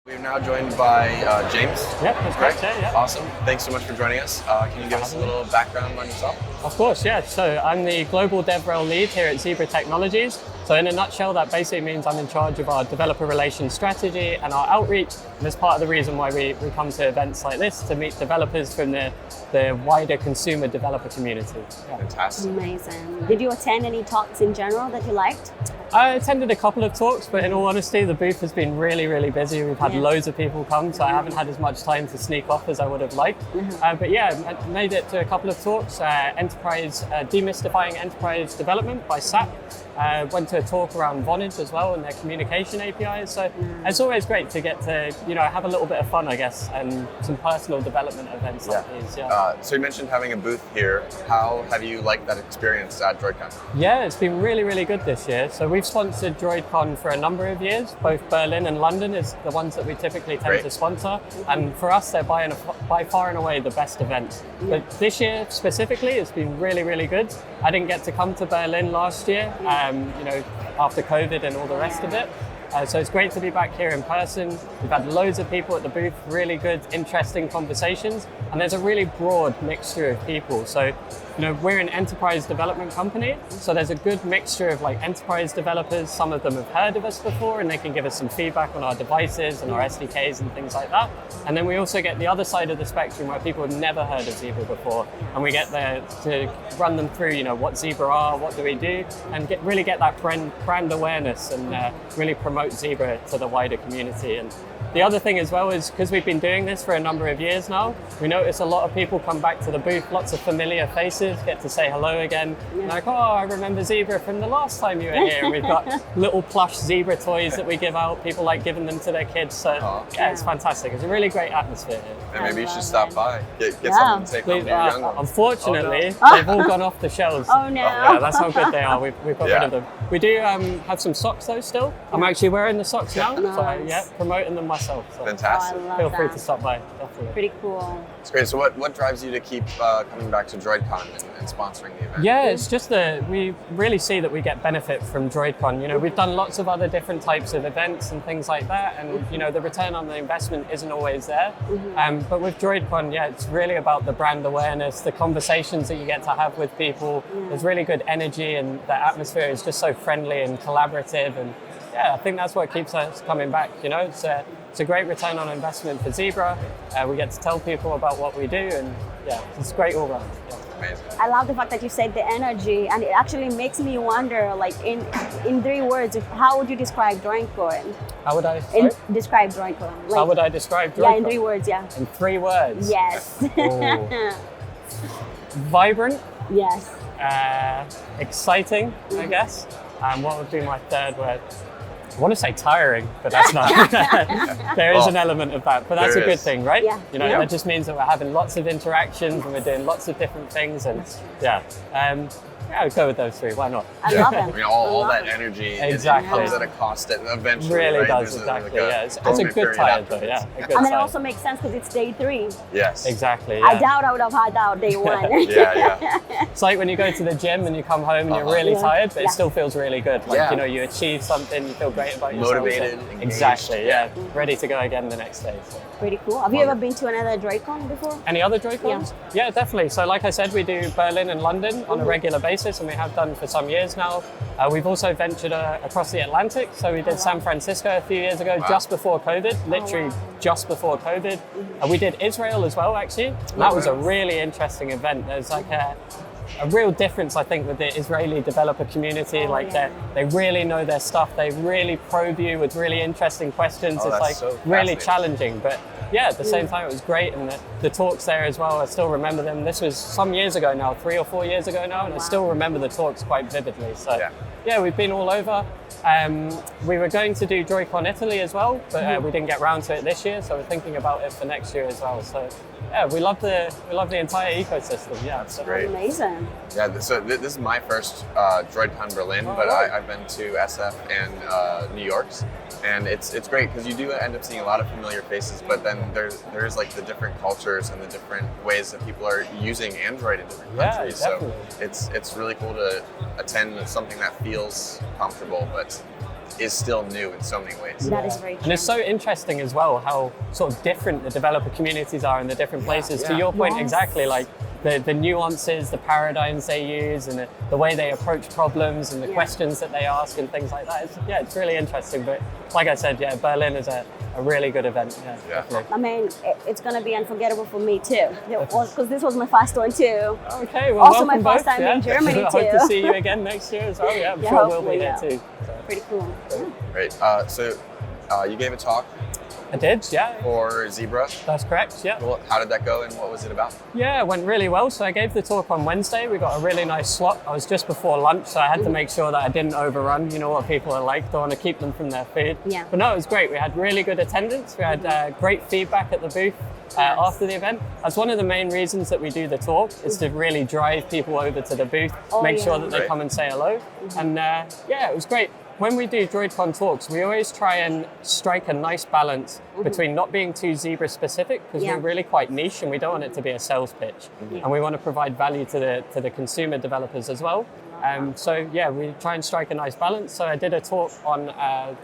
We're now joined by James. Yep, that's correct. Yeah. Awesome. Thanks so much for joining us. Can you give us a little background on yourself? Of course, yeah. So I'm the Global DevRel Lead here at Zebra Technologies. So in a nutshell, that basically means I'm in charge of our developer relations strategy and our outreach. And that's part of the reason why we come to events like this, to meet developers from the wider consumer developer community. Yeah. Fantastic. Amazing. Did you attend any talks in general that you liked? I attended a couple of talks, but in all honesty, the booth has been really, really busy. We've had loads of people come, so I haven't had as much time to sneak off as I would have liked. But yeah, I made it to a couple of talks. Demystifying Enterprise Development by SAP. Went to a talk around Vonage as well and their communication APIs. So it's always great to get to have a little bit of fun, I guess, and some personal development events like these. Yeah. So you mentioned having a booth here. How have you liked that experience at DroidCon? Yeah, it's been really, really good this year. So we've sponsored DroidCon for a number of years. Both Berlin and London is the ones that we typically tend to sponsor. And for us, they're by far and away the best events. But this year specifically, it's been really, really good. I didn't get to come to Berlin last year. After COVID and all the rest of it. So it's great to be back here in person. We've had loads of people at the booth, really good, interesting conversations, and there's a really broad mixture of people. So, we're an enterprise development company, so there's a good mixture of enterprise developers. Some of them have heard of us before, and they can give us some feedback on our devices and our SDKs and things like that. And then we also get the other side of the spectrum where people have never heard of Zebra before, and we get there to run them through, what Zebra are, what do we do, and really get that brand awareness and really promote Zebra to the wider community. And the other thing as well is, because we've been doing this for a number of years now, we notice a lot of people come back to the booth, lots of familiar faces, get to say hello again. Like, oh, I remember Zebra from the last time you were here. We've got little plush Zebra toys that we give out. People like giving them to their kids. So it's fantastic. It's a really great atmosphere here. And maybe you should stop by, get something to take home to your young ones. Unfortunately, they've all gone off the shelves. Oh no. Yeah, that's how good they are. We've got rid of them. We do have some socks though still. I'm actually wearing the socks now. Nice. So promoting them myself. So Fantastic. feel free to stop by, definitely. Pretty cool. It's great. So what drives you to keep coming back to DroidCon and sponsoring the event? Yeah, it's just that we really see that we get benefit from DroidCon. We've done lots of other different types of events and things like that, and the return on the investment isn't always there. But with DroidCon, it's really about the brand awareness, the conversations that you get to have with people. There's really good energy, and the atmosphere is just so friendly and collaborative, and I think that's what keeps us coming back. It's a great return on investment for Zebra. We get to tell people about what we do, and it's great all around. Amazing. I love the fact that you said the energy, and it actually makes me wonder, in 3 words, how would you describe DroidCon? How would I describe DroidCon? How would I describe DroidCon? Yeah, in 3 words, In 3 words? Yes. Vibrant. Yes. Exciting, I guess. What would be my 3rd word? I want to say tiring, but that's not. There is an element of that, but that's a good thing, right? Yeah. That just means that we're having lots of interactions and we're doing lots of different things, and I'll go with those 3. Why not? I love them. All that energy it comes at a cost eventually. Really right? does, exactly. It's a good tired though, And it also makes sense because it's day 3. Yes. Exactly. I doubt I would have had out day 1. It's like when you go to the gym and you come home and you're really tired, but it still feels really good. You achieve something, you feel great about yourself. Motivated, exactly, ready to go again the next day. So. Pretty cool. Have you ever been to another DroidCon before? Any other DroidCons? Yeah, definitely. So like I said, we do Berlin and London on a regular basis, and we have done for some years now. We've also ventured across the Atlantic. So we did San Francisco a few years ago, just before COVID, literally just before COVID. We did Israel as well, actually. That was a really interesting event. There's a real difference, I think, with the Israeli developer community. They really know their stuff. They really probe you with really interesting questions. It's really challenging, but at the same time, it was great. And the talks there as well, I still remember them. This was some years ago now, 3 or 4 years ago now, and I still remember the talks quite vividly. So we've been all over. We were going to do DroidCon Italy as well, but we didn't get around to it this year, so we're thinking about it for next year as well. So we love the entire ecosystem. That's great. Amazing. Yeah, so this is my first DroidCon Berlin, but I've been to SF and New York's, and it's great because you do end up seeing a lot of familiar faces, but then there's the different cultures and the different ways that people are using Android in different countries. Definitely. So it's really cool to attend something that feels comfortable, but is still new in so many ways. That is very true. And it's so interesting as well how sort of different the developer communities are in the different places. To your point, exactly, like the nuances, the paradigms they use, and the way they approach problems and the questions that they ask and things like that. It's really interesting. But like I said, Berlin is a really good event. Definitely. I mean, it's going to be unforgettable for me too, because this was my first one too. Okay, well, also my welcome first both, time in Germany too. I hope to see you again next year as well. I'm sure we'll be here too. So. Pretty cool. Great. So you gave a talk I did, for Zebra. That's correct, Well, how did that go and what was it about? Yeah, it went really well. So I gave the talk on Wednesday. We got a really nice slot. I was just before lunch, so I had to make sure that I didn't overrun. You know what people are like. Don't want to keep them from their food. Yeah. But no, it was great. We had really good attendance. We had great feedback at the booth after the event. That's one of the main reasons that we do the talk, is to really drive people over to the booth, make sure that they come and say hello. And it was great. When we do DroidCon talks, we always try and strike a nice balance between not being too Zebra specific, because we're really quite niche and we don't want it to be a sales pitch. And we want to provide value to the consumer developers as well. We try and strike a nice balance. So I did a talk on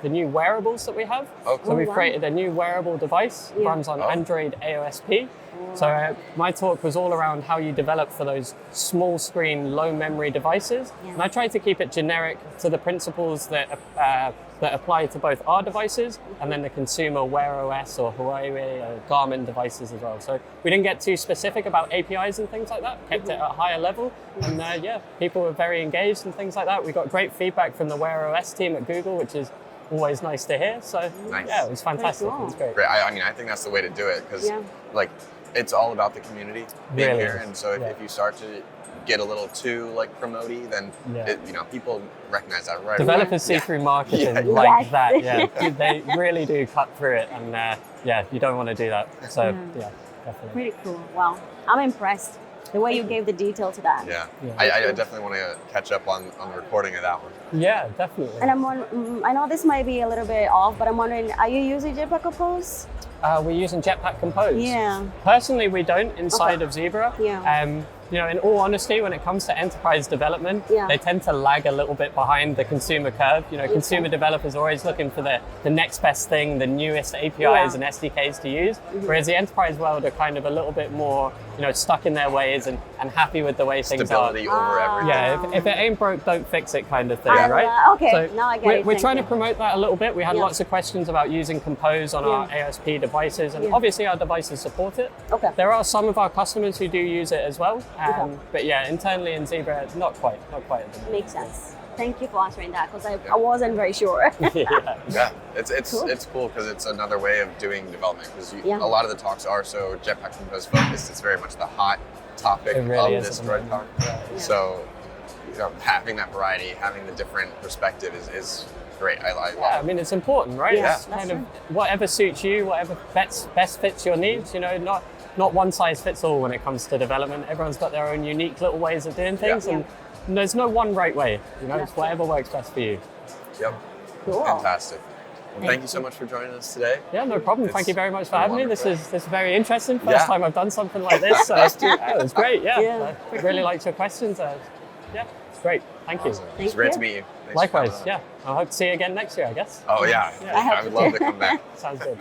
the new wearables that we have. So we've created a new wearable device, runs on Android AOSP. So my talk was all around how you develop for those small screen, low memory devices. And I tried to keep it generic to the principles that apply to both our devices and then the consumer Wear OS or Huawei or Garmin devices as well. So we didn't get too specific about APIs and things like that, kept it at a higher level. And people were very engaged and things like that. We got great feedback from the Wear OS team at Google, which is always nice to hear. So it was fantastic. Cool. It was great. I mean, I think that's the way to do it, because it's all about the community being Really here. is. And so if you start to get a little too promote-y, then people recognize that right away. Developers see through marketing that. Yeah, they really do cut through it, and you don't want to do that. So definitely. Pretty cool. Wow, I'm impressed. The way you gave the detail to that. I definitely want to catch up on the recording of that one. Yeah, definitely. And I know this might be a little bit off, but I'm wondering, are you using Jetpack Compose? We're using Jetpack Compose. Yeah. Personally, we don't inside of Zebra. Yeah. In all honesty, when it comes to enterprise development, they tend to lag a little bit behind the consumer curve. Consumer developers are always looking for the next best thing, the newest APIs and SDKs to use, whereas the enterprise world are kind of a little bit more, stuck in their ways and happy with the way things are. Stability over everything. Yeah, if it ain't broke, don't fix it kind of thing, right? Okay, so now I get it. We're trying to promote that a little bit. We had lots of questions about using Compose on our ASP devices, and obviously our devices support it. Okay. There are some of our customers who do use it as well, but internally in Zebra, not quite at the moment. Makes sense. Thank you for answering that, because I wasn't very sure. It's cool because it's another way of doing development, because a lot of the talks are so Jetpack Compose focused. It's very much the hot topic of this Droid talk. So having that variety, having the different perspective is great. I love it. I mean, it's important, right? Yeah, it's kind of whatever suits you, whatever best fits your needs. Not one size fits all when it comes to development. Everyone's got their own unique little ways of doing things, and there's no one right way. It's whatever works best for you. Yep. Cool. Fantastic. Well, thank you so much for joining us today. Yeah, no problem. Thank you very much for having me. This is very interesting. First Yeah. time I've done something like this. So it was great. I really liked your questions. It's great. Thank you. Awesome. It's great to meet you. Thanks for Likewise. coming on. I hope to see you again next year, I guess. Oh yeah. I hope I would so love too. to come back. Sounds good.